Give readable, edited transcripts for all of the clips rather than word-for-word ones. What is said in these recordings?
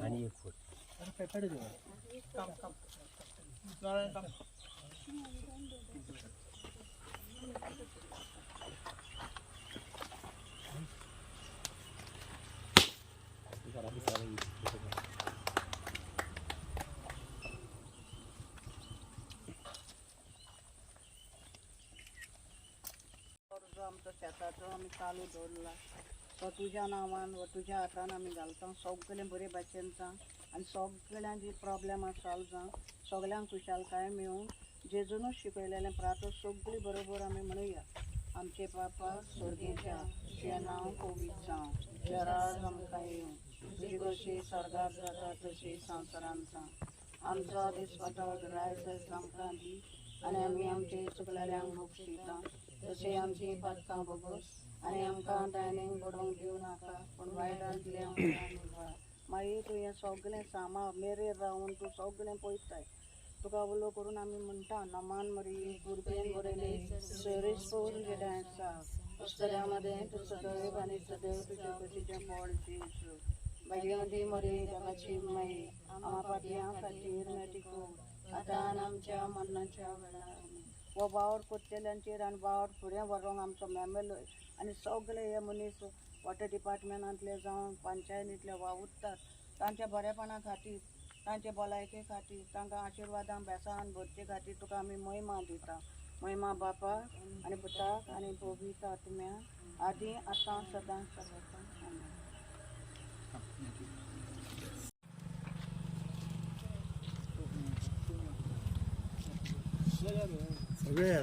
आणि एक फूट आमचं शेताचो आमी चालू दवरला तो तुज्या नांवान व तुज्या हातान आमी घालता सगळे बरे भाशेन जावं आनी सगळ्यांक जी प्रॉब्लेम सॉल्व जावं सगळ्यांक खुशालकाय मेळून जेजूनच शिकयलेलें प्रार्थना सगळीं बरोबर आमी म्हणुया आमचे बापा स्वर्गेच्या तुजें नांव पवित्र जावं जरार आमकां येवं तुजी कशी स्वर्गांत जाता तशी संवसारांत जावं आमचो दिसपतो रायस आमकां दी आनी आमी आमचे चुकलेल्यांक बक्षिता तशें आमची पातकां बगस आनी आमकां दायनींक पडोवंक दिवं नाका पूण वायटांतलें आमकां मागीर तूं हें सगळें सामाळ मेरेर रावन तूं सगळें पळयताय तुका उलो करून आमी म्हणटा नमान मरी पुरपेन बरयले सरीस पळोवन गेल्या आसा उस्तऱ्यामध्ये तूं सदैव आनी सदैव तुज्या कशीचें फळ जेजू भाजयेमध्ये मरे जगाची माई आमा पातयां खातीर मेटिको आतां आनी आमच्या मरणाच्या वेळार वो वावर कोत्तेल्यांचेर आनी वावर फुडें व्हरोंक आमचो मेमेलोय आनी सगळे हे मनीस वॉटर डिपार्टमेंटांतले जावं पंचायतींतले वावुरतात तांच्या बरेपणा खातीर तांचे भलायके खातीर तांकां आशिर्वादां बेसान भरचे खातीर तुका आमी महिमा दिता महिमा बापा आनी पुताक आनी पवित्र आत्म्या आदी आतां सदां सदां आमेन.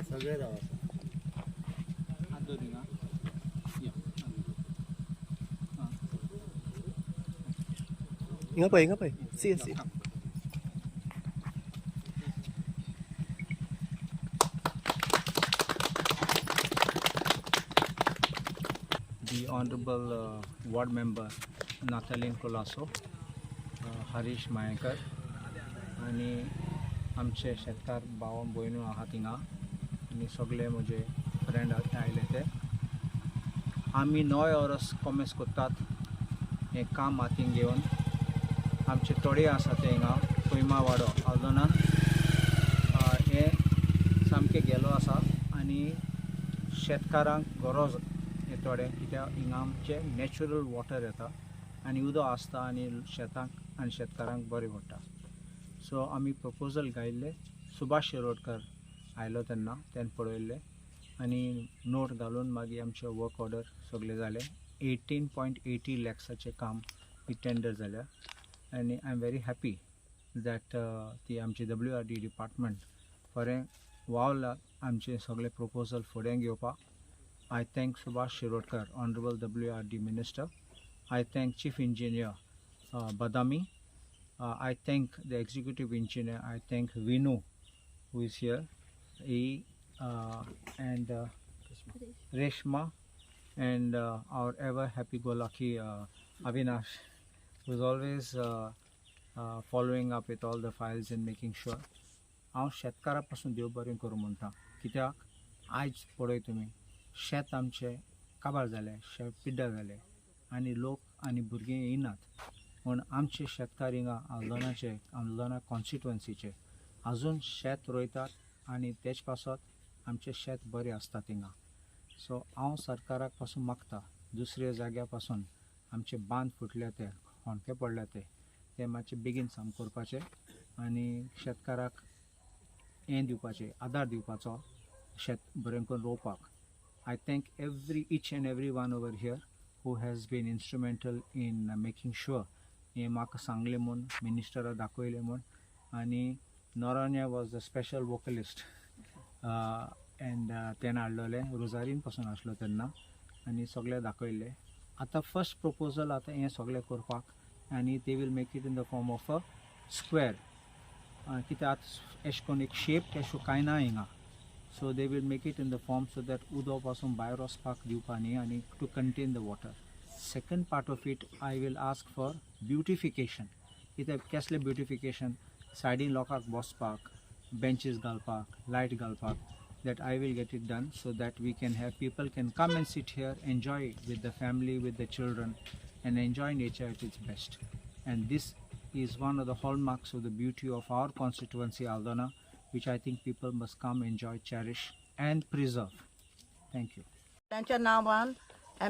सगळे राव Nga pa. See. The Honorable Ward Member Natalin Colasso, Harish Mayekar आणि आमचे शेतकार भाव भयणू आहात हिंगा आनी सगळे म्हजे फ्रेंड आयले ते आमी 9 वर्स कॉमेस करतात हें काम हातीन घेवन आमचे तोडे आसा ते हिंगा कोयमा वाडो आल्दोनान हे सामके गेलो आसा आनी शेतकारांक गरज हे तोडे कित्याक हिंगा आमचे नॅचरल वॉटर येता आनी उदक आसता आनी शेतांक आनी शेतकारांक बरें पडटा सो आमी प्रपोजल घायल्ले सुभाष शिरोडकर आयलो तेन्ना तेन्ना पळयल्ले आनी नोट घालून मागीर आमचे वर्क ऑर्डर सगळे जाले 18.80 लॅक्साचें काम ही टेंडर जाल्या आनी I am very happy that ती आमची WRD डिपार्टमेंट बरें वावला आमचे सगळे प्रपोजल फुडें घेवपाक I thank Subhash Shirodkar honourable WRD minister I thank chief engineer Badami I thank the executive engineer. I thank Vinu, who is here, and Reshma, and our ever happy-go-lucky Avinash, who is always following up with all the files and making sure. हांव शेतकारा पासून देव बरें करूं म्हणटा. कित्याक आयज पळय तुमी शेत आमचें काबार जालें, शेत पिड्ड्यार जालें आनी लोक आनी भुरगीं येयनात. म्हूण आमचे शेतकार हिंगा आल्दोना कॉन्स्टिट्युएन्सीचे अजून शेत रोयतात आनी तेज पासत आमचें शेत बरें आसता थिंगा. सो हांव सरकाराक पासून मागता दुसऱ्या जाग्या पासून आमचे बांद फुटले ते होणके पडले ते मातशे बेगीन साम करपाचे आनी शेतकाराक हें दिवपाचें आदार दिवपाचो शेत बरें करून रोवपाक. I thank each and every one over here who has been instrumental in making sure हें म्हाका सांगलें म्हूण मिनिस्टरा दाखयलें म्हूण. आनी नोरान्या was the special vocalist and तेणें हाडलेलें रोजारीन पासून आसलो तेन्ना आनी सगळें दाखयलें. आतां फर्स्ट प्रपोजल आतां हें सगळें करपाक आनी they will make it in the form of a square. कित्याक आतां एश कोन्न एक शेप एशें कांय ना हिंगा. So they will make it in the form so that उदो पासून भायर वचपाक दिवपा न्ही आनी to contain the water. Second part of it I will ask for beautification. कित्याक कसलें ब्युटिफिकेशन सायडीन लोकांक बसपाक बेंचीस घालपाक लायट घालपाक that I will get it done so that we can have people can come and sit here, enjoy with the family, with the children and enjoy nature at its best. And this is one of the hallmarks of the beauty of our constituency Aldona, which I think people must come, enjoy, cherish and preserve. Thank you. त्यांच्या नांवान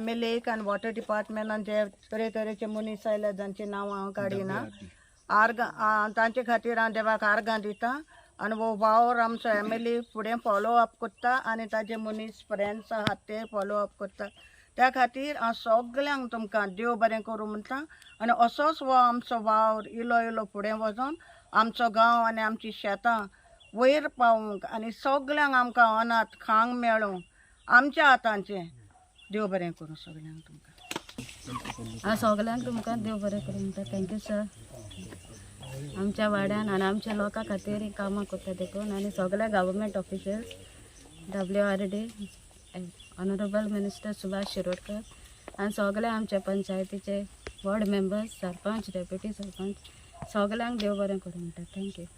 MLA आणि water डिपार्टमेंटान जे तरेतरेचे मनीस आयले जांचे नांव हांव काडिना तांचे खातीर हांव देवाक आर्गां दिता. आनी वो वावर आमचो MLA फुडें फॉलो अप करता आनी ताजे मनीस फ्रेंड्स आहात ते फॉलो अप करता. त्या खातीर हांव सगल्यांक तुमकां देव बरें करूं म्हणटा. आनी असोच हो आमचो वावर इलो फुडें वचोन आमचो गांव आनी आमची शेतां वयर पावूंक आनी सगल्यांक आमकां अनाथ खांक मेळूं आमच्या हातांचें. देव बरें करूं सगल्यांक तुमकां. सगल्यांक तुमकां देव बरें करूं म्हणटा. Thank you sir. आमच्या वाड्यान आनी आमच्या लोकां खातीर कामां करता देखून आनी सगळे government officials WRD honourable minister Subhash Shirodkar आनी सगळे आमच्या पंचायतीचे ward members sarpanch deputy sarpanch सगल्यांक देव बरें करूं म्हणटा. थँक्यू.